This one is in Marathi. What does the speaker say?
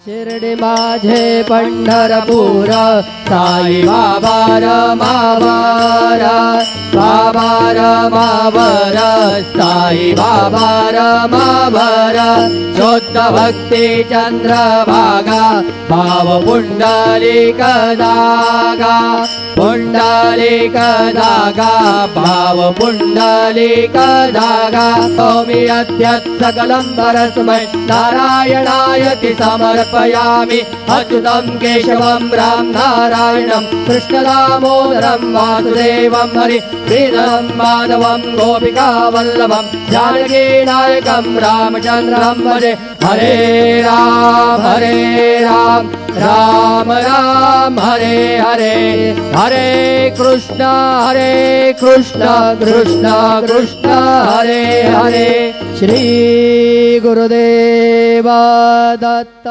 शिर्डी माझे पंढरपूर साई बाबा रमावर बाबा रमावर साई बाबा रमावर शुद्ध भक्ती चंद्रभागा भाव पुंडलिक दागा पुंडलिक दागा भाव पुंडलिक दागा ओमी अद्यत् सकलं परस्मै नारायणायति समर्पयामि अच्युतं केशवं राम नारायणं कृष्णदामोदरं वासुदेवं हरि श्रीधरं माधवं गोपिकावल्लभं जानकीनायकं रामचन्द्रं भजे हरे राम राम राम हरे हरे हरे कृष्ण कृष्ण कृष्ण हरे हरे श्री गुरुदेव दत्त।